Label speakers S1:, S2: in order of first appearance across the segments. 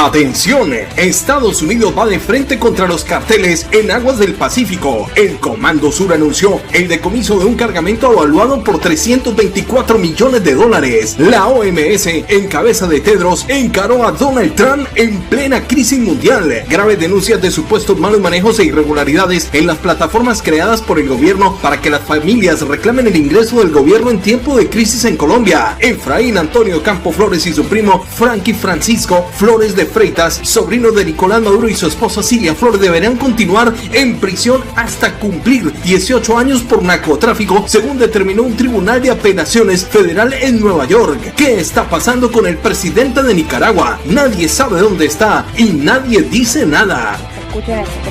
S1: Atención, Estados Unidos va de frente contra los carteles en aguas del Pacífico. El Comando Sur anunció el decomiso de un cargamento evaluado por $324 millones. La OMS, en cabeza de Tedros, encaró a Donald Trump en plena crisis mundial. Graves denuncias de supuestos malos manejos e irregularidades en las plataformas creadas por el gobierno para que las familias reclamen el ingreso del gobierno en tiempo de crisis en Colombia. Efraín Antonio Campo Flores y su primo Frankie Francisco Flores de Freitas, sobrino de Nicolás Maduro, y su esposa Cilia Flores deberán continuar en prisión hasta cumplir 18 años por narcotráfico, según determinó un tribunal de apelaciones federal en Nueva York. ¿Qué está pasando con el presidente de Nicaragua? Nadie sabe dónde está y nadie dice nada.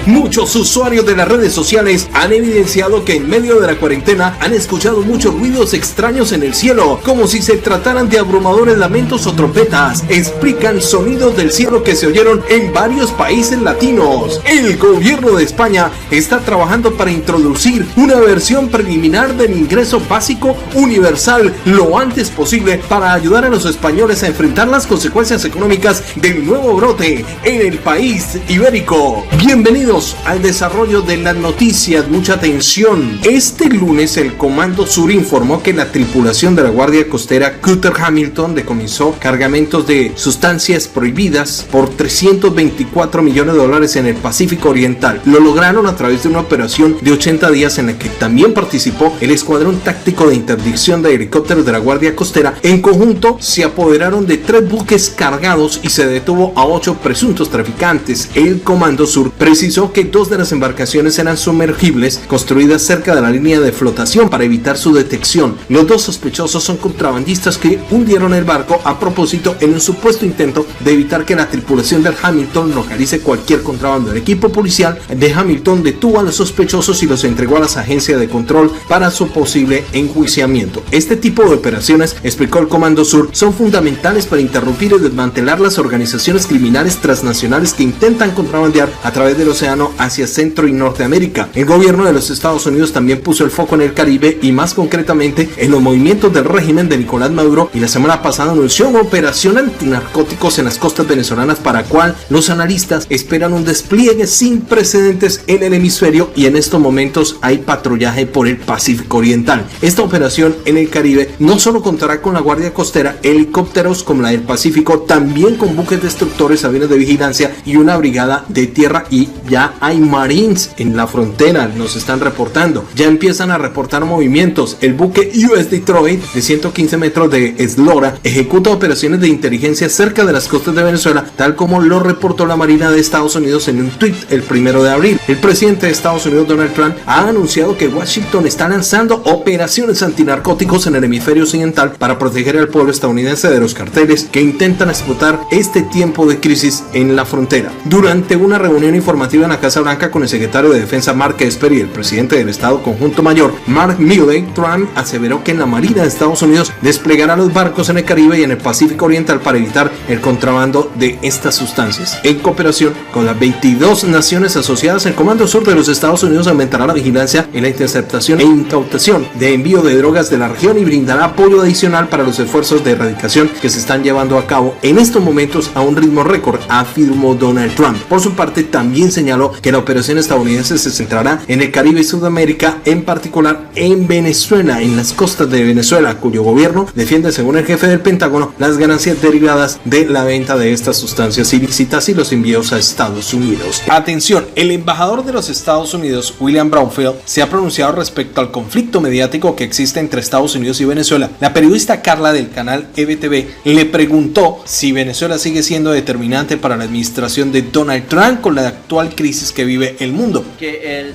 S1: Muchos usuarios de las redes sociales han evidenciado que en medio de la cuarentena han escuchado muchos ruidos extraños en el cielo, como si se trataran de abrumadores lamentos o trompetas. Explican sonidos del cielo que se oyeron en varios países latinos. El gobierno de España está trabajando para introducir una versión preliminar del ingreso básico universal lo antes posible para ayudar a los españoles a enfrentar las consecuencias económicas del nuevo brote en el país ibérico. Bienvenidos al desarrollo de las noticias. Mucha atención. Este lunes el Comando Sur informó que la tripulación de la Guardia Costera Cutter Hamilton decomisó cargamentos de sustancias prohibidas por $324 millones en el Pacífico Oriental. Lo lograron a través de una operación de 80 días en la que también participó el Escuadrón Táctico de Interdicción de Helicópteros de la Guardia Costera. En conjunto se apoderaron de 3 buques cargados y se detuvo a 8 presuntos traficantes. El Comando Sur precisó que 2 de las embarcaciones eran sumergibles, construidas cerca de la línea de flotación para evitar su detección. Los 2 sospechosos son contrabandistas que hundieron el barco a propósito en un supuesto intento de evitar que la tripulación del Hamilton localice cualquier contrabando. El equipo policial de Hamilton detuvo a los sospechosos y los entregó a las agencias de control para su posible enjuiciamiento. Este tipo de operaciones, explicó el Comando Sur, son fundamentales para interrumpir y desmantelar las organizaciones criminales transnacionales que intentan contrabandear a través del océano hacia Centro y Norteamérica. El gobierno de los Estados Unidos también puso el foco en el Caribe y más concretamente en los movimientos del régimen de Nicolás Maduro, y la semana pasada anunció una operación antinarcóticos en las costas venezolanas para cual los analistas esperan un despliegue sin precedentes en el hemisferio, y en estos momentos hay patrullaje por el Pacífico Oriental. Esta operación en el Caribe no solo contará con la Guardia Costera, helicópteros como la del Pacífico, también con buques destructores, aviones de vigilancia y una brigada de tierra, y ya hay Marines en la frontera, nos están reportando. Ya empiezan a reportar movimientos. El buque US Detroit de 115 metros de eslora ejecuta operaciones de inteligencia cerca de las costas de Venezuela, tal como lo reportó la Marina de Estados Unidos en un tweet el 1 de abril. El presidente de Estados Unidos, Donald Trump, ha anunciado que Washington está lanzando operaciones antinarcóticos en el hemisferio occidental para proteger al pueblo estadounidense de los carteles que intentan explotar este tiempo de crisis en la frontera. Durante una reunión informativa en la Casa Blanca con el secretario de Defensa Mark Esper y el presidente del Estado Conjunto Mayor Mark Milley, Trump aseveró que la Marina de Estados Unidos desplegará los barcos en el Caribe y en el Pacífico Oriental para evitar el contrabando de estas sustancias. En cooperación con las 22 naciones asociadas, el Comando Sur de los Estados Unidos aumentará la vigilancia en la interceptación e incautación de envío de drogas de la región y brindará apoyo adicional para los esfuerzos de erradicación que se están llevando a cabo en estos momentos a un ritmo récord, afirmó Donald Trump. Por su parte, también señaló que la operación estadounidense se centrará en el Caribe y Sudamérica, en particular en Venezuela, en las costas de Venezuela, cuyo gobierno defiende, según el jefe del Pentágono, las ganancias derivadas de la venta de estas sustancias ilícitas y los envíos a Estados Unidos. Atención, el embajador de los Estados Unidos, William Brownfield, se ha pronunciado respecto al conflicto mediático que existe entre Estados Unidos y Venezuela. La periodista Carla del canal EBTV le preguntó si Venezuela sigue siendo determinante para la administración de Donald Trump con la actual crisis que vive el mundo.
S2: Que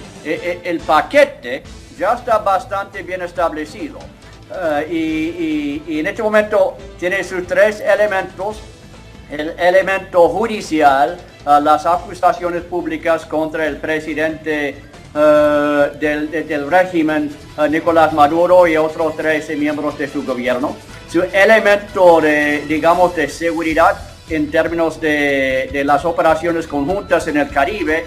S2: el paquete ya está bastante bien establecido y en este momento tiene sus 3 elementos: el elemento judicial, las acusaciones públicas contra el presidente del régimen, Nicolás Maduro, y otros 13 miembros de su gobierno; su elemento de seguridad en términos de las operaciones conjuntas en el Caribe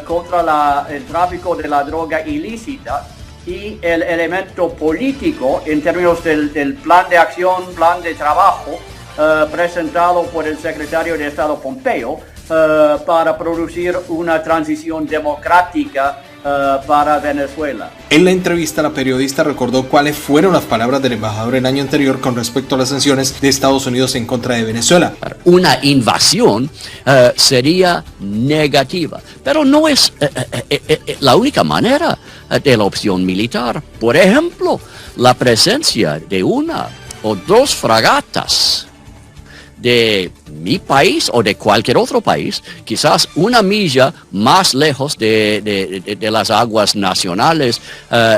S2: contra el tráfico de la droga ilícita; y el elemento político en términos del plan de acción, plan de trabajo presentado por el secretario de Estado Pompeo para producir una transición democrática para Venezuela.
S1: En la entrevista, la periodista recordó cuáles fueron las palabras del embajador el año anterior con respecto a las sanciones de Estados Unidos en contra de Venezuela.
S3: Una invasión sería negativa, pero no es la única manera de la opción militar. Por ejemplo, la presencia de una o dos fragatas de mi país o de cualquier otro país, quizás una milla más lejos de las aguas nacionales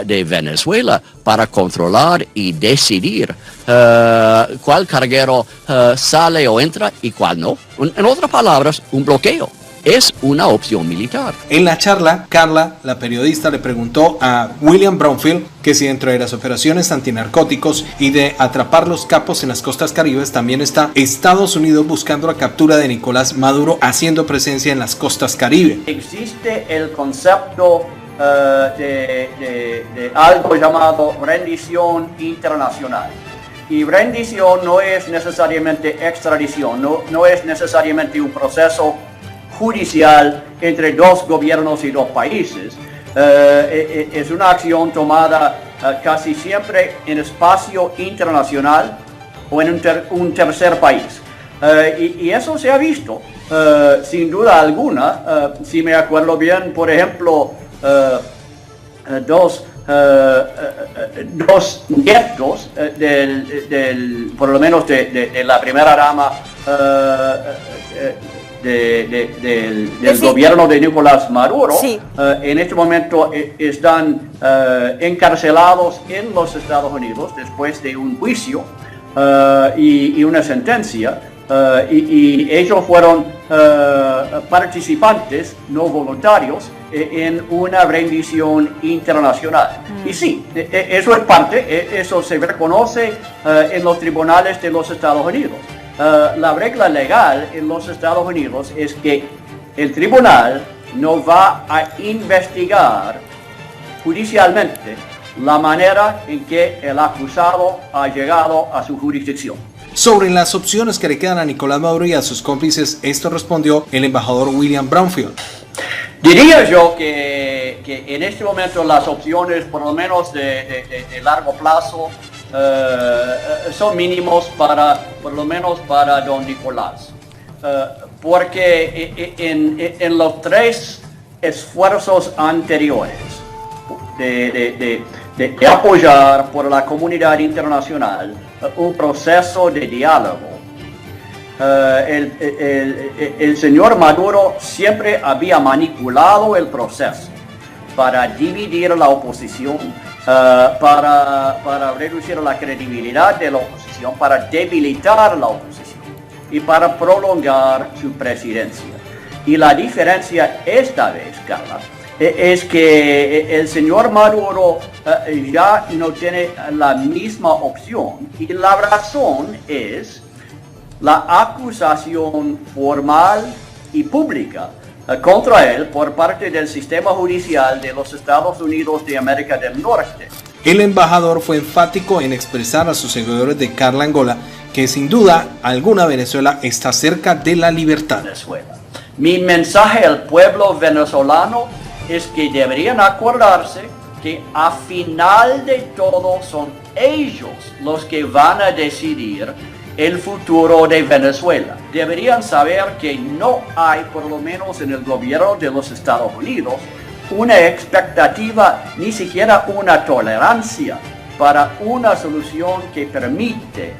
S3: de Venezuela, para controlar y decidir cuál carguero sale o entra y cuál no. En otras palabras, un bloqueo es una opción militar.
S1: En la charla, Carla, la periodista, le preguntó a William Bromfield que si dentro de las operaciones antinarcóticos y de atrapar los capos en las costas caribes también está Estados Unidos buscando la captura de Nicolás Maduro, haciendo presencia en las costas caribe.
S2: Existe el concepto de algo llamado rendición internacional. Y rendición no es necesariamente extradición, no es necesariamente un proceso judicial entre dos gobiernos y dos países. Es una acción tomada casi siempre en espacio internacional o en un tercer país. Y eso se ha visto, sin duda alguna. Si me acuerdo bien, por ejemplo, dos nietos por lo menos de la primera dama del gobierno de Nicolás Maduro, sí. En este momento están encarcelados en los Estados Unidos después de un juicio y una sentencia, y ellos fueron participantes no voluntarios en una rendición internacional. Y sí, eso es parte, eso se reconoce en los tribunales de los Estados Unidos. La regla legal en los Estados Unidos es que el tribunal no va a investigar judicialmente la manera en que el acusado ha llegado a su jurisdicción.
S1: Sobre las opciones que le quedan a Nicolás Maduro y a sus cómplices, esto respondió el embajador William Bromfield.
S2: Diría yo que en este momento las opciones, por lo menos de largo plazo, son mínimos por lo menos para don Nicolás, porque en los tres esfuerzos anteriores de apoyar por la comunidad internacional un proceso de diálogo, el señor Maduro siempre había manipulado el proceso para dividir la oposición, para reducir la credibilidad de la oposición, para debilitar la oposición y para prolongar su presidencia. Y la diferencia esta vez, Carla, es que el señor Maduro ya no tiene la misma opción, y la razón es la acusación formal y pública contra él por parte del sistema judicial de los Estados Unidos de América del Norte.
S1: El embajador fue enfático en expresar a sus seguidores de Carla Angola que sin duda alguna Venezuela está cerca de la libertad.
S2: Venezuela. Mi mensaje al pueblo venezolano es que deberían acordarse que a final de todo son ellos los que van a decidir el futuro de Venezuela. Deberían saber que no hay, por lo menos en el gobierno de los Estados Unidos, una expectativa, ni siquiera una tolerancia para una solución que permite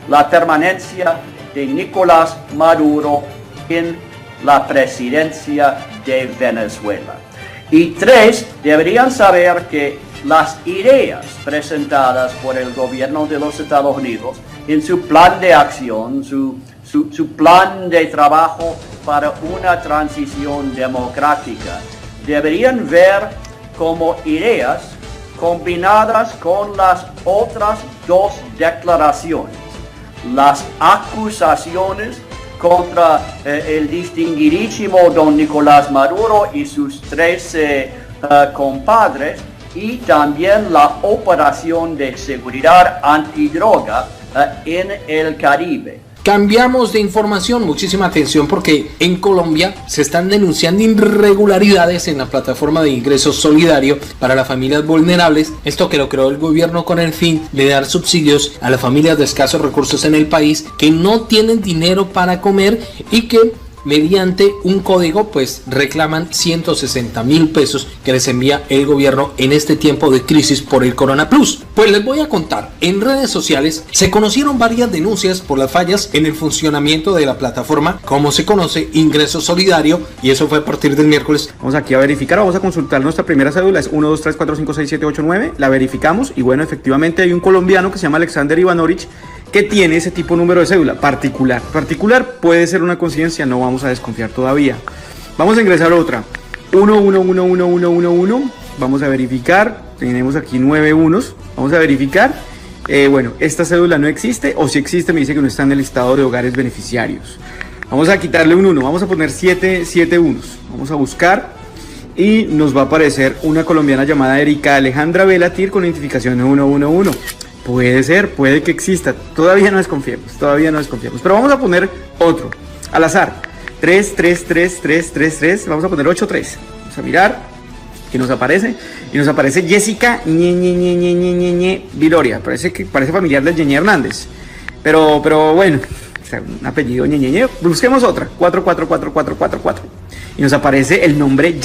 S2: la permanencia de Nicolás Maduro en la presidencia de Venezuela. Y tres, deberían saber que las ideas presentadas por el gobierno de los Estados Unidos en su plan de acción, su plan de trabajo para una transición democrática, deberían ver como ideas combinadas con las otras dos declaraciones, las acusaciones contra el distinguidísimo don Nicolás Maduro y sus 13 compadres, y también la operación de seguridad antidroga en el Caribe.
S1: Cambiamos de información, muchísima atención porque en Colombia se están denunciando irregularidades en la plataforma de ingresos solidario para las familias vulnerables. Esto que lo creó el gobierno con el fin de dar subsidios a las familias de escasos recursos en el país que no tienen dinero para comer y que mediante un código pues reclaman 160.000 pesos que les envía el gobierno en este tiempo de crisis por el Corona Plus. Pues les voy a contar, en redes sociales se conocieron varias denuncias por las fallas en el funcionamiento de la plataforma, como se conoce, Ingreso Solidario, y eso fue a partir del miércoles.
S4: Vamos aquí a verificar, vamos a consultar nuestra primera cédula, es 1, 2, 3, 4, 5, 6, 7, 8, 9, la verificamos y bueno, efectivamente hay un colombiano que se llama Alexander Ivanovich que tiene ese tipo de número de cédula particular. Particular puede ser una coincidencia, no vamos a desconfiar todavía. Vamos a ingresar otra. 1, 1, 1, 1, 1, 1, 1. Vamos a verificar. Tenemos aquí 9 unos. Vamos a verificar. Bueno, esta cédula no existe, o si existe me dice que no está en el listado de hogares beneficiarios. Vamos a quitarle un 1. Vamos a poner 7 unos. Vamos a buscar y nos va a aparecer una colombiana llamada Erika Alejandra Velatir con identificación 111. Puede ser, puede que exista, todavía no desconfiemos, pero vamos a poner otro, al azar, 3, vamos a poner 8, 3, vamos a mirar, que nos aparece, y nos aparece Jessica Viloria, parece familiar del Ñeñe Hernández, pero bueno, o sea, un apellido Ñeñe, busquemos otra, 4, y nos aparece el nombre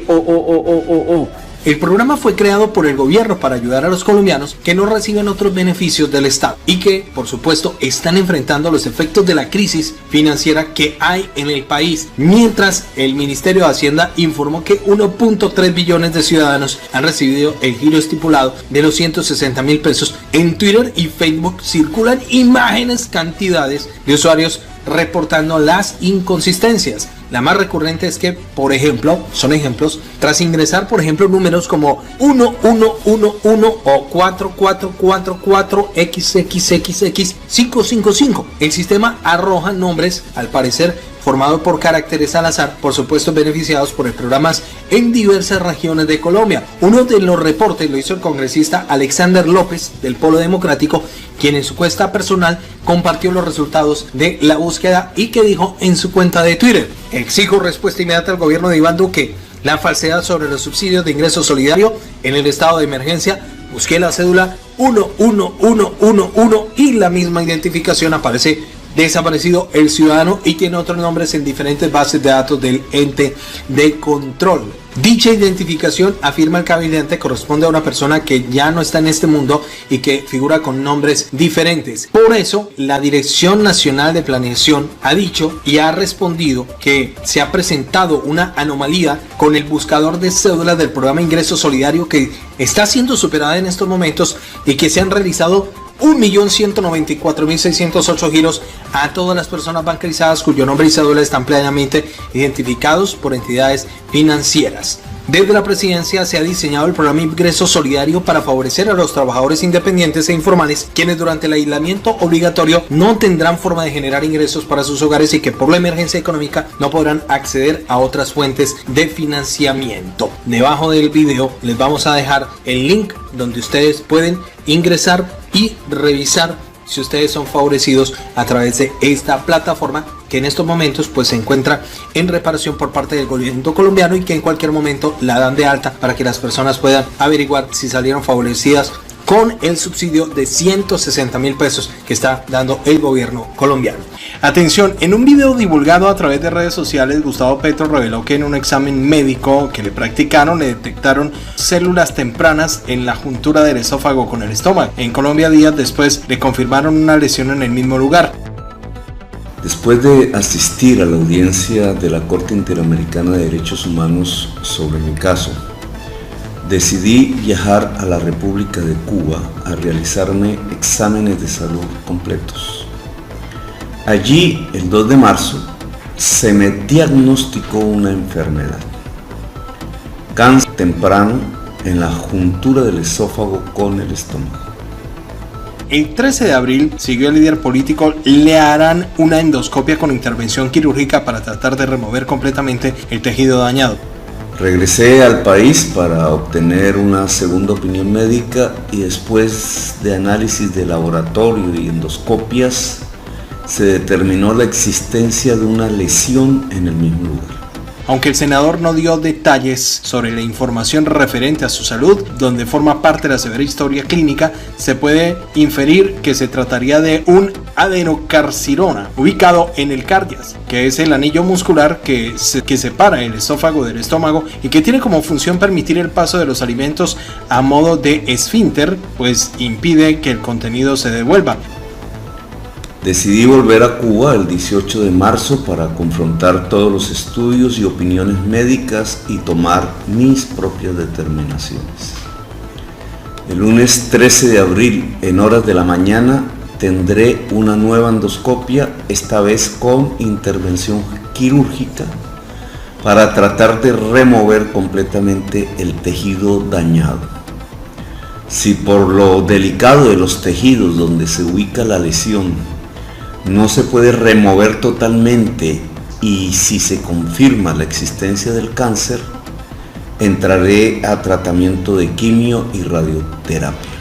S4: O.
S1: El programa fue creado por el gobierno para ayudar a los colombianos que no reciben otros beneficios del Estado y que, por supuesto, están enfrentando los efectos de la crisis financiera que hay en el país, mientras el Ministerio de Hacienda informó que 1.3 billones de ciudadanos han recibido el giro estipulado de los 160.000 pesos. En Twitter y Facebook circulan imágenes, cantidades de usuarios reportando las inconsistencias. La más recurrente es que, por ejemplo, son ejemplos, tras ingresar, por ejemplo, números como 1111 o 4444XXXX555, el sistema arroja nombres, al parecer, formado por caracteres al azar, por supuesto beneficiados por el programas en diversas regiones de Colombia. Uno de los reportes lo hizo el congresista Alexander López del Polo Democrático, quien en su cuenta personal compartió los resultados de la búsqueda y que dijo en su cuenta de Twitter: exijo respuesta inmediata al gobierno de Iván Duque. La falsedad sobre los subsidios de ingreso solidario en el estado de emergencia. Busqué la cédula 11111 y la misma identificación aparece desaparecido el ciudadano y tiene otros nombres en diferentes bases de datos del ente de control. Dicha identificación, afirma el cabildiente, corresponde a una persona que ya no está en este mundo y que figura con nombres diferentes. Por eso, la Dirección Nacional de Planeación ha dicho y ha respondido que se ha presentado una anomalía con el buscador de cédulas del programa Ingreso Solidario que está siendo superada en estos momentos y que se han realizado 1.194.608 giros a todas las personas bancarizadas cuyo nombre y cédula están plenamente identificados por entidades financieras. Desde la presidencia se ha diseñado el programa Ingreso Solidario para favorecer a los trabajadores independientes e informales, quienes durante el aislamiento obligatorio no tendrán forma de generar ingresos para sus hogares y que por la emergencia económica no podrán acceder a otras fuentes de financiamiento. Debajo del video les vamos a dejar el link donde ustedes pueden ingresar y revisar si ustedes son favorecidos a través de esta plataforma que en estos momentos pues se encuentra en reparación por parte del gobierno colombiano y que en cualquier momento la dan de alta para que las personas puedan averiguar si salieron favorecidas con el subsidio de 160.000 pesos que está dando el gobierno colombiano. Atención, en un video divulgado a través de redes sociales, Gustavo Petro reveló que en un examen médico que le practicaron le detectaron células tempranas en la juntura del esófago con el estómago. En Colombia, días después, le confirmaron una lesión en el mismo lugar.
S5: Después de asistir a la audiencia de la Corte Interamericana de Derechos Humanos sobre mi caso, decidí viajar a la República de Cuba a realizarme exámenes de salud completos. Allí, el 2 de marzo, se me diagnosticó una enfermedad, cáncer temprano en la juntura del esófago con el estómago.
S1: El 13 de abril, siguió el líder político, le harán una endoscopia con intervención quirúrgica para tratar de remover completamente el tejido dañado.
S5: Regresé al país para obtener una segunda opinión médica y después de análisis de laboratorio y endoscopias se determinó la existencia de una lesión en el mismo lugar.
S1: Aunque el senador no dio detalles sobre la información referente a su salud, donde forma parte de la severa historia clínica, se puede inferir que se trataría de un adenocarcinoma ubicado en el cardias, que es el anillo muscular que separa el esófago del estómago y que tiene como función permitir el paso de los alimentos a modo de esfínter, pues impide que el contenido se devuelva.
S5: Decidí volver a Cuba el 18 de marzo para confrontar todos los estudios y opiniones médicas y tomar mis propias determinaciones. El lunes 13 de abril, en horas de la mañana, tendré una nueva endoscopia, esta vez con intervención quirúrgica, para tratar de remover completamente el tejido dañado. Si por lo delicado de los tejidos donde se ubica la lesión no se puede remover totalmente y si se confirma la existencia del cáncer, entraré a tratamiento de quimio y radioterapia.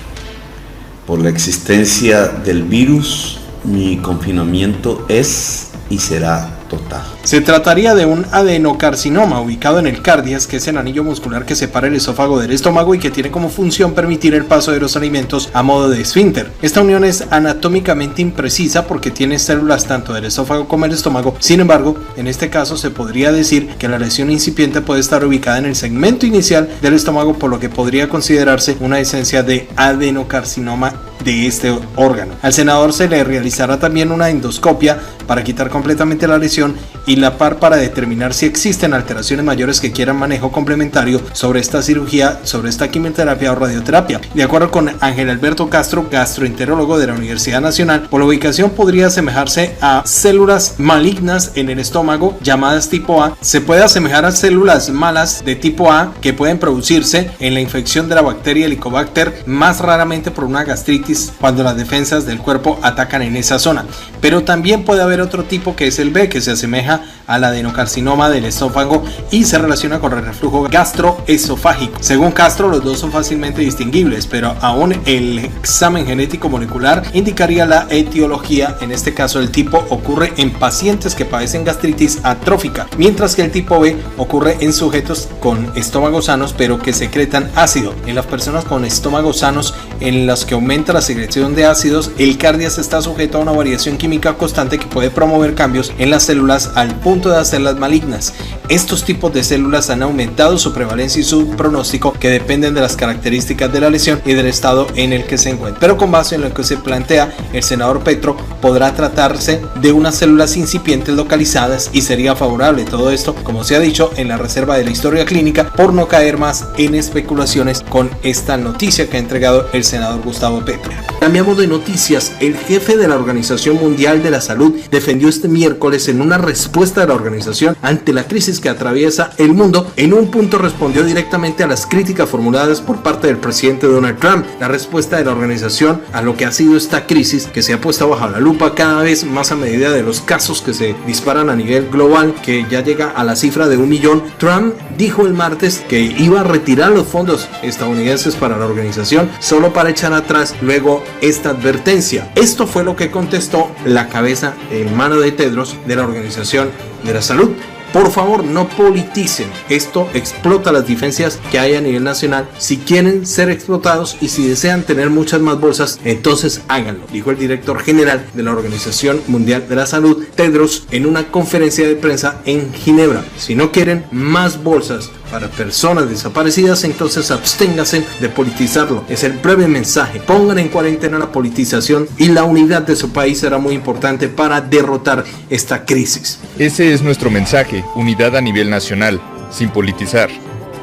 S5: Por la existencia del virus, mi confinamiento es y será total.
S1: Se trataría de un adenocarcinoma ubicado en el cardias, que es el anillo muscular que separa el esófago del estómago y que tiene como función permitir el paso de los alimentos a modo de esfínter. Esta unión es anatómicamente imprecisa porque tiene células tanto del esófago como del estómago. Sin embargo, en este caso se podría decir que la lesión incipiente puede estar ubicada en el segmento inicial del estómago, por lo que podría considerarse una esencia de adenocarcinoma de este órgano. Al senador se le realizará también una endoscopia para quitar completamente la lesión y la par para determinar si existen alteraciones mayores que quieran manejo complementario sobre esta cirugía, sobre esta quimioterapia o radioterapia. De acuerdo con Ángel Alberto Castro, gastroenterólogo de la Universidad Nacional, por la ubicación podría asemejarse a células malignas en el estómago llamadas tipo A. Se puede asemejar a células malas de tipo A que pueden producirse en la infección de la bacteria Helicobacter, más raramente por una gastritis cuando las defensas del cuerpo atacan en esa zona. Pero también puede haber otro tipo que es el B, que se asemeja al adenocarcinoma del esófago y se relaciona con el reflujo gastroesofágico. Según Castro, los dos son fácilmente distinguibles, pero aún el examen genético molecular indicaría la etiología. En este caso, el tipo ocurre en pacientes que padecen gastritis atrófica, mientras que el tipo B ocurre en sujetos con estómagos sanos pero que secretan ácido. En las personas con estómagos sanos en las que aumenta la secreción de ácidos, el cardias está sujeto a una variación química constante que puede promover cambios en las células al punto de hacerlas malignas. Estos tipos de células han aumentado su prevalencia y su pronóstico, que dependen de las características de la lesión y del estado en el que se encuentra. Pero con base en lo que se plantea, el senador Petro, podrá tratarse de unas células incipientes localizadas y sería favorable todo esto, como se ha dicho, en la reserva de la historia clínica, por no caer más en especulaciones con esta noticia que ha entregado el senador Gustavo Petro. Cambiamos de noticias. El jefe de la Organización Mundial de la Salud defendió este miércoles en una respuesta de la organización ante la crisis que atraviesa el mundo. En un punto respondió directamente a las críticas formuladas por parte del presidente Donald Trump. La respuesta de la organización a lo que ha sido esta crisis, que se ha puesto bajo la lupa cada vez más a medida de los casos que se disparan a nivel global, que ya llega a la cifra de 1 millón. Trump dijo el martes que iba a retirar los fondos estadounidenses para la organización solo para echar atrás luego esta advertencia. Esto fue lo que contestó la cabeza en mano de Tedros de la Organización de la Salud. Por favor, no politicen. Esto explota las diferencias que hay a nivel nacional. Si quieren ser explotados y si desean tener muchas más bolsas, entonces háganlo, dijo el director general de la Organización Mundial de la Salud, Tedros, en una conferencia de prensa en Ginebra. Si no quieren más bolsas para personas desaparecidas, entonces absténganse de politizarlo. Es el breve mensaje. Pongan en cuarentena la politización y la unidad de su país será muy importante para derrotar esta crisis.
S6: Ese es nuestro mensaje, unidad a nivel nacional, sin politizar.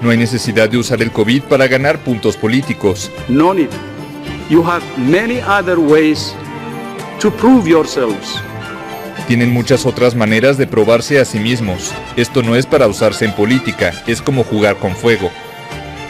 S6: No hay necesidad de usar el COVID para ganar puntos políticos.
S7: No need. You have many other ways to prove yourselves.
S6: Tienen muchas otras maneras de probarse a sí mismos. Esto no es para usarse en política, es como jugar con fuego.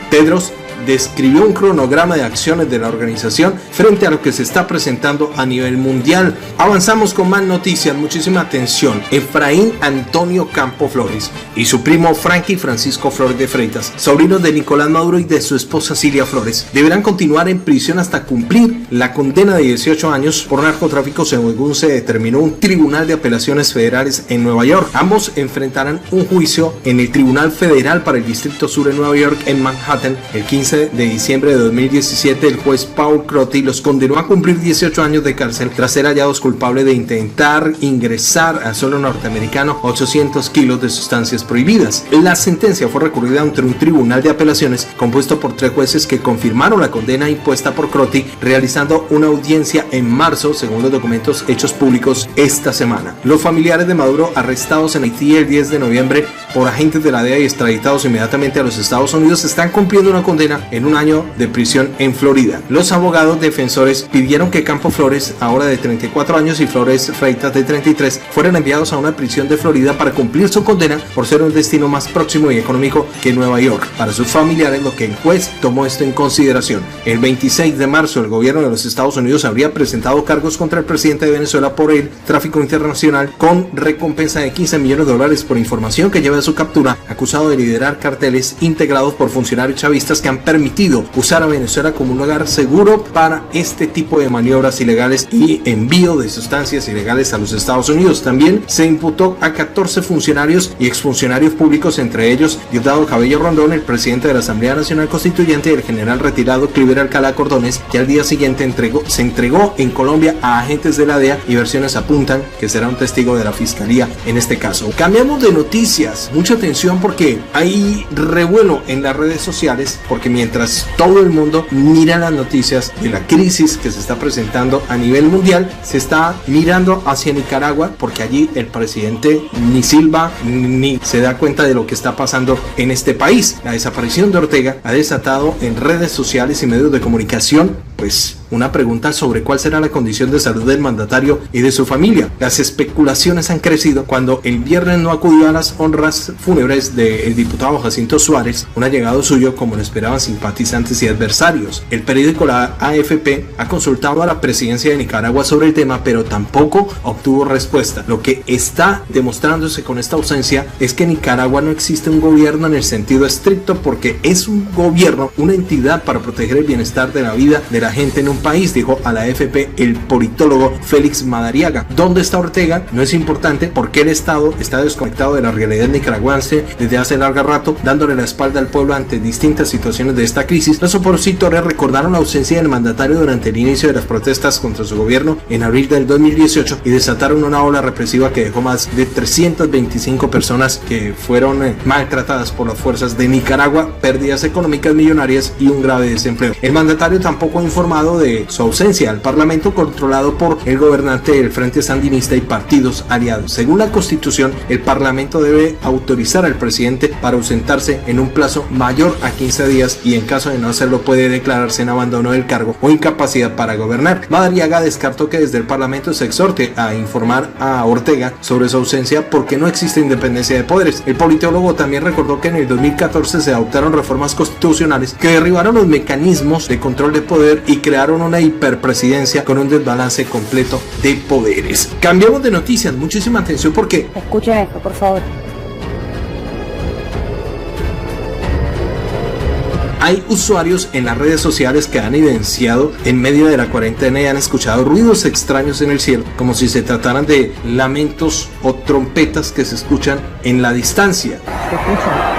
S1: Tedros describió un cronograma de acciones de la organización frente a lo que se está presentando a nivel mundial. Avanzamos con más noticias, muchísima atención. Efraín Antonio Campo Flores y su primo Frankie Francisco Flores de Freitas, sobrinos de Nicolás Maduro y de su esposa Cilia Flores, deberán continuar en prisión hasta cumplir la condena de 18 años por narcotráfico, según se determinó un tribunal de apelaciones federales en Nueva York. Ambos enfrentarán un juicio en el Tribunal Federal para el Distrito Sur en Nueva York, en Manhattan. El 15 de diciembre de 2017, el juez Paul Crotty los condenó a cumplir 18 años de cárcel tras ser hallados culpables de intentar ingresar al suelo norteamericano 800 kilos de sustancias prohibidas. La sentencia fue recurrida ante un tribunal de apelaciones compuesto por 3 jueces que confirmaron la condena impuesta por Crotty, realizando una audiencia en marzo, según los documentos hechos públicos esta semana. Los familiares de Maduro, arrestados en Haití el 10 de noviembre por agentes de la DEA y extraditados inmediatamente a los Estados Unidos, están cumpliendo una condena en un año de prisión en Florida. Los abogados defensores pidieron que Campo Flores, ahora de 34 años, y Flores Freitas, de 33, fueran enviados a una prisión de Florida para cumplir su condena por ser un destino más próximo y económico que Nueva York para sus familiares, lo que el juez tomó esto en consideración. El 26 de marzo, el gobierno de los Estados Unidos habría presentado cargos contra el presidente de Venezuela por el tráfico internacional, con recompensa de $15 millones por información que lleva a su captura, acusado de liderar carteles integrados por funcionarios chavistas que han permitido usar a Venezuela como un lugar seguro para este tipo de maniobras ilegales y envío de sustancias ilegales a los Estados Unidos. También se imputó a 14 funcionarios y exfuncionarios públicos, entre ellos Diosdado Cabello Rondón, el presidente de la Asamblea Nacional Constituyente, y el general retirado Cliver Alcalá Cordones, que al día siguiente se entregó en Colombia a agentes de la DEA, y versiones apuntan que será un testigo de la fiscalía en este caso. Cambiamos de noticias, mucha atención porque hay revuelo en las redes sociales, porque mientras todo el mundo mira las noticias de la crisis que se está presentando a nivel mundial, se está mirando hacia Nicaragua, porque allí el presidente ni silba ni se da cuenta de lo que está pasando en este país. La desaparición de Ortega ha desatado en redes sociales y medios de comunicación pues una pregunta sobre cuál será la condición de salud del mandatario y de su familia. Las especulaciones han crecido cuando el viernes no acudió a las honras fúnebres del diputado Jacinto Suárez, un allegado suyo, como lo esperaban simpatizantes y adversarios. El periódico La AFP ha consultado a la presidencia de Nicaragua sobre el tema, pero tampoco obtuvo respuesta. Lo que está demostrándose con esta ausencia es que en Nicaragua no existe un gobierno en el sentido estricto, porque es un gobierno, una entidad para proteger el bienestar de la vida de la gente en un país, dijo a la AFP el politólogo Félix Madariaga. ¿Dónde está Ortega? No es importante, porque el Estado está desconectado de la realidad nicaragüense desde hace largo rato, dándole la espalda al pueblo ante distintas situaciones de esta crisis. Los opositores recordaron la ausencia del mandatario durante el inicio de las protestas contra su gobierno en abril del 2018 y desataron una ola represiva que dejó más de 325 personas que fueron maltratadas por las fuerzas de Nicaragua, pérdidas económicas millonarias y un grave desempleo. El mandatario tampoco ha informado de su ausencia al Parlamento, controlado por el gobernante del Frente Sandinista y partidos aliados. Según la Constitución, el Parlamento debe autorizar al presidente para ausentarse en un plazo mayor a 15 días y en caso de no hacerlo puede declararse en abandono del cargo o incapacidad para gobernar. Madariaga descartó que desde el Parlamento se exhorte a informar a Ortega sobre su ausencia porque no existe independencia de poderes. El politólogo también recordó que en el 2014 se adoptaron reformas constitucionales que derribaron los mecanismos de control de poder y crearon una hiperpresidencia con un desbalance completo de poderes. Cambiamos de noticias, muchísima atención porque...
S8: Escuchen esto, por favor.
S1: Hay usuarios en las redes sociales que han evidenciado en medio de la cuarentena y han escuchado ruidos extraños en el cielo, como si se trataran de lamentos o trompetas que se escuchan en la distancia.
S8: ¿Se escucha?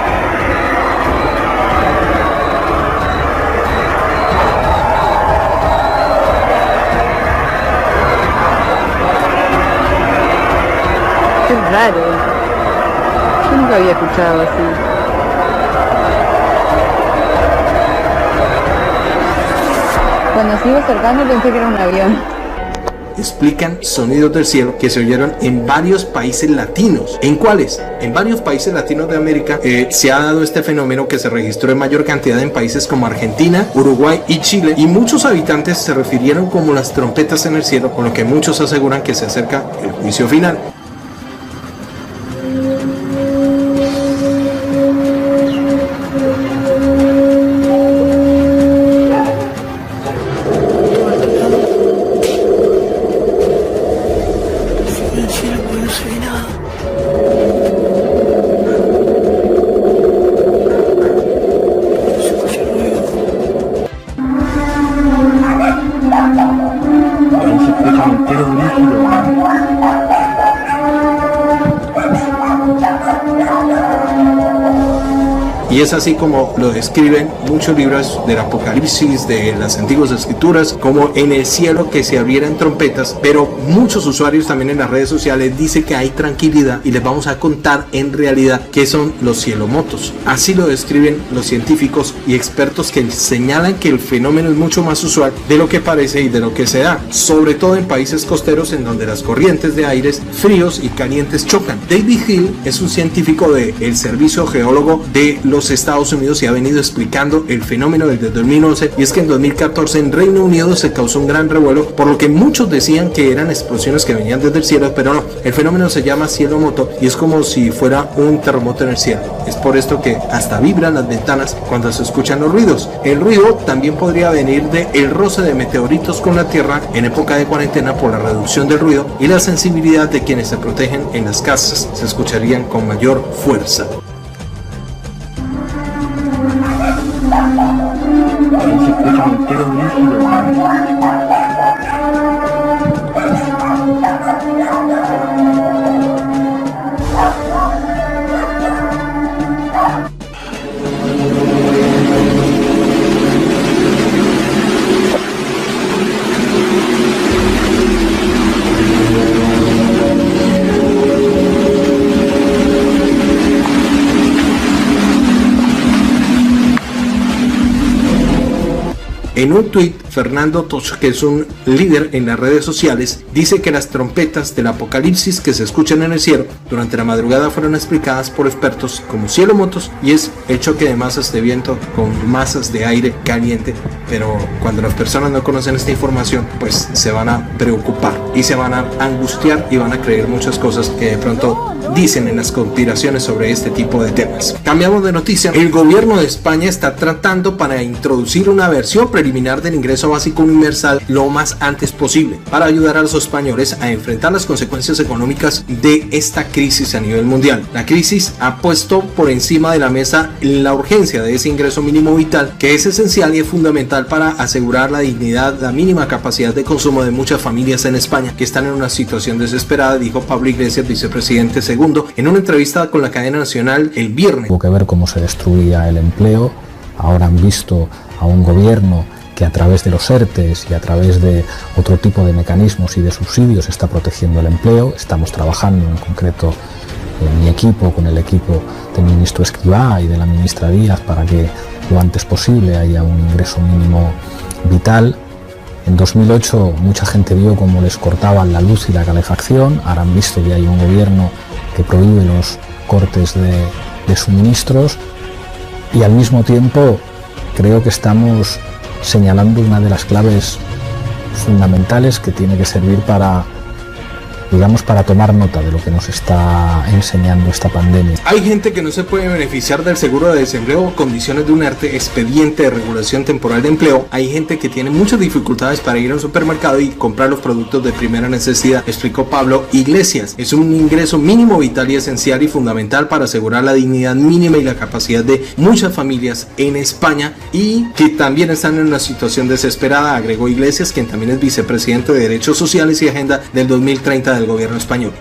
S8: Es raro. Yo nunca había escuchado así. Cuando se iba acercando pensé que era un avión.
S1: Explican sonidos del cielo que se oyeron en varios países latinos. ¿En cuáles? En varios países latinos de América se ha dado este fenómeno que se registró en mayor cantidad en países como Argentina, Uruguay y Chile, y muchos habitantes se refirieron como las trompetas en el cielo, con lo que muchos aseguran que se acerca el juicio final. Y es así como lo describen muchos libros del Apocalipsis, de las antiguas escrituras, como en el cielo que se abrieran trompetas, pero muchos usuarios también en las redes sociales dicen que hay tranquilidad y les vamos a contar en realidad qué son los cielomotos. Así lo describen los científicos y expertos que señalan que el fenómeno es mucho más usual de lo que parece y de lo que se da, sobre todo en países costeros en donde las corrientes de aires fríos y calientes chocan. David Hill es un científico del Servicio Geólogo de los Estados Unidos y ha venido explicando el fenómeno desde 2011, y es que en 2014 en Reino Unido se causó un gran revuelo, por lo que muchos decían que eran explosiones que venían desde el cielo, pero no, el fenómeno se llama cielomoto y es como si fuera un terremoto en el cielo. Es por esto que hasta vibran las ventanas cuando se escuchan los ruidos. El ruido también podría venir de el roce de meteoritos con la Tierra en época de cuarentena por la reducción del ruido y la sensibilidad de quienes se protegen en las casas. Se escucharían con mayor fuerza. En un tuit, Fernando Toch, que es un líder en las redes sociales, dice que las trompetas del apocalipsis que se escuchan en el cielo durante la madrugada fueron explicadas por expertos como cielomotos, y es el choque de masas de viento con masas de aire caliente. Pero cuando las personas no conocen esta información, pues se van a preocupar y se van a angustiar y van a creer muchas cosas que de pronto dicen en las conspiraciones sobre este tipo de temas. Cambiamos de noticia. El gobierno de España está tratando para introducir una versión preliminar del ingreso básico universal lo más antes posible, para ayudar a los españoles a enfrentar las consecuencias económicas de esta crisis a nivel mundial. La crisis ha puesto por encima de la mesa la urgencia de ese ingreso mínimo vital, que es esencial y es fundamental para asegurar la dignidad, la mínima capacidad de consumo de muchas familias en España que están en una situación desesperada, dijo Pablo Iglesias, vicepresidente segundo, en una entrevista con la cadena nacional el viernes.
S9: Tuvo que ver cómo se destruía el empleo. Ahora han visto a un gobierno que a través de los ERTEs y a través de otro tipo de mecanismos y de subsidios está protegiendo el empleo. Estamos trabajando en concreto en mi equipo, con el equipo del ministro Escrivá y de la ministra Díaz, para que lo antes posible haya un ingreso mínimo vital. En 2008 mucha gente vio cómo les cortaban la luz y la calefacción. Ahora han visto que hay un gobierno que prohíbe los cortes de suministros, y al mismo tiempo creo que estamos señalando una de las claves fundamentales que tiene que servir para tomar nota de lo que nos está enseñando esta pandemia.
S1: Hay gente que no se puede beneficiar del seguro de desempleo o condiciones de un ERTE, expediente de regulación temporal de empleo. Hay gente que tiene muchas dificultades para ir a un supermercado y comprar los productos de primera necesidad, explicó Pablo Iglesias. Es un ingreso mínimo vital y esencial y fundamental para asegurar la dignidad mínima y la capacidad de muchas familias en España, y que también están en una situación desesperada, agregó Iglesias, quien también es vicepresidente de Derechos Sociales y Agenda del 2030 del gobierno español.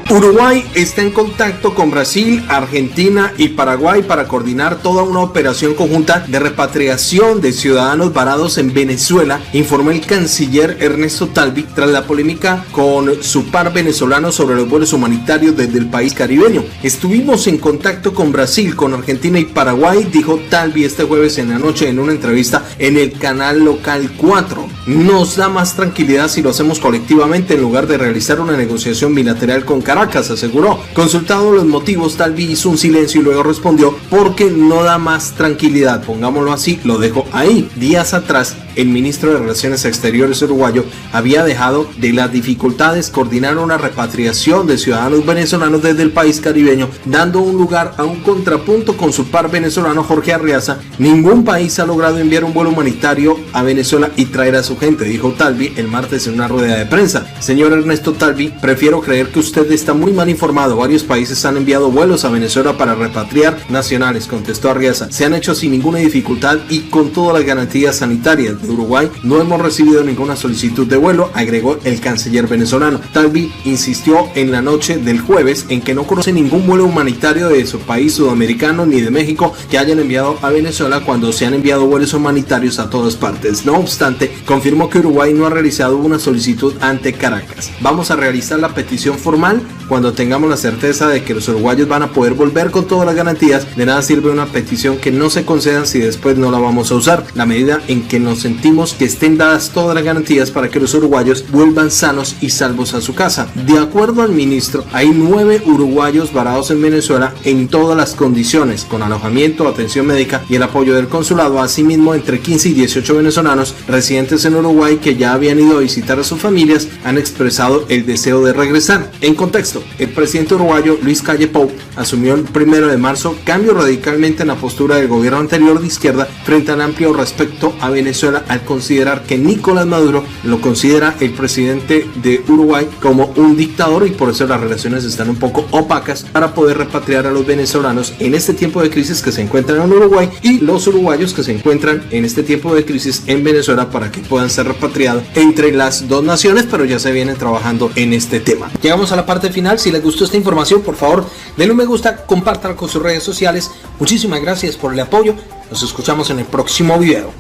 S1: Uruguay está en contacto con Brasil, Argentina y Paraguay para coordinar toda una operación conjunta de repatriación de ciudadanos varados en Venezuela, informó el canciller Ernesto Talvi tras la polémica con su par venezolano sobre los vuelos humanitarios desde el país caribeño. Estuvimos en contacto con Brasil, con Argentina y Paraguay, dijo Talvi este jueves en la noche en una entrevista en el canal local 4. Nos da más tranquilidad si lo hacemos colectivamente en lugar de realizar una negociación bilateral con Caracas, aseguró. Consultado los motivos, Talvi hizo un silencio y luego respondió: porque no da más tranquilidad, pongámoslo así, lo dejo ahí. Días atrás, el ministro de Relaciones Exteriores uruguayo había dejado de las dificultades coordinar una repatriación de ciudadanos venezolanos desde el país caribeño, dando un lugar a un contrapunto con su par venezolano Jorge Arriaza. Ningún país ha logrado enviar un vuelo humanitario a Venezuela y traer a su gente, dijo Talvi el martes en una rueda de prensa. Señor Ernesto Talvi, prefiero creer que usted está muy mal informado. Varios países han enviado vuelos a Venezuela para repatriar nacionales, contestó Arriaza. Se han hecho sin ninguna dificultad y con todas las garantías sanitarias. En Uruguay no hemos recibido ninguna solicitud de vuelo, agregó el canciller venezolano. Talvi insistió en la noche del jueves en que no conoce ningún vuelo humanitario de su país sudamericano ni de México que hayan enviado a Venezuela cuando se han enviado vuelos humanitarios a todas partes. No obstante, confirmó que Uruguay no ha realizado una solicitud ante Caracas. Vamos a realizar la petición formal cuando tengamos la certeza de que los uruguayos van a poder volver con todas las garantías. De nada sirve una petición que no se conceda si después no la vamos a usar. La medida en que nos sentimos que estén dadas todas las garantías para que los uruguayos vuelvan sanos y salvos a su casa. De acuerdo al ministro, hay 9 uruguayos varados en Venezuela en todas las condiciones, con alojamiento, atención médica y el apoyo del consulado. Asimismo, entre 15 y 18 venezolanos residentes en Uruguay que ya habían ido a visitar a sus familias han expresado el deseo de regresar. En contexto, el presidente uruguayo Luis Calle Pou asumió el 1 de marzo, cambio radicalmente en la postura del gobierno anterior de izquierda frente al amplio respecto a Venezuela, al considerar que Nicolás Maduro lo considera el presidente de Uruguay como un dictador, y por eso las relaciones están un poco opacas para poder repatriar a los venezolanos en este tiempo de crisis que se encuentran en Uruguay y los uruguayos que se encuentran en este tiempo de crisis en Venezuela para que puedan ser repatriados entre las dos naciones, pero ya se vienen trabajando en este tema. Llegamos a la parte final. Si les gustó esta información, por favor denle un me gusta, compártanlo con sus redes sociales. Muchísimas gracias por el apoyo. Nos escuchamos en el próximo video.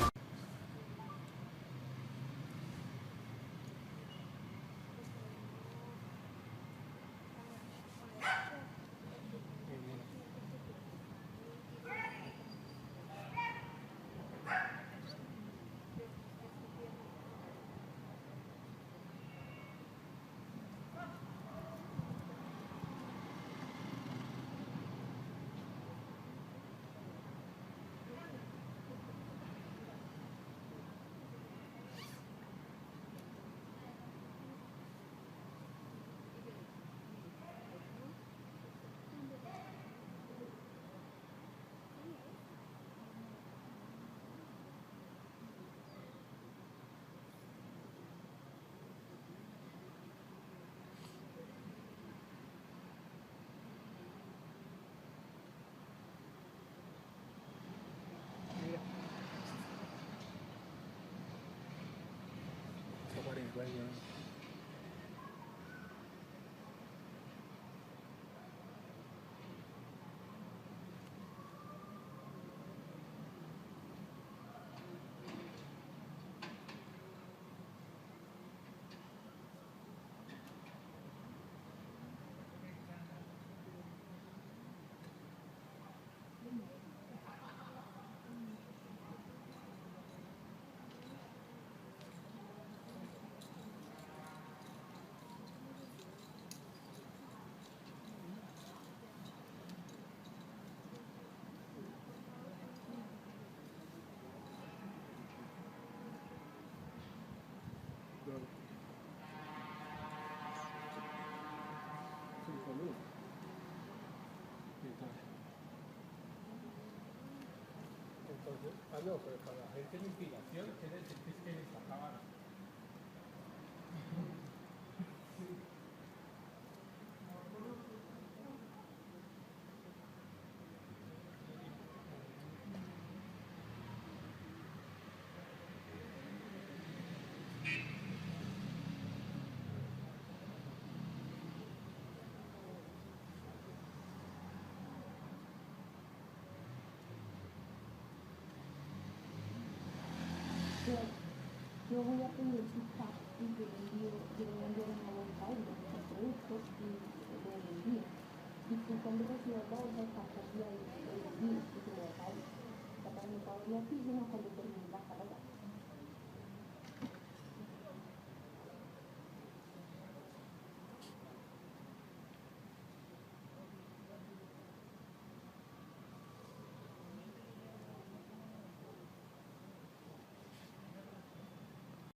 S10: No, pero para la gente la inspiración quiere decir que es que les acaban.
S11: Yo voy a pedir su pack y yo le envío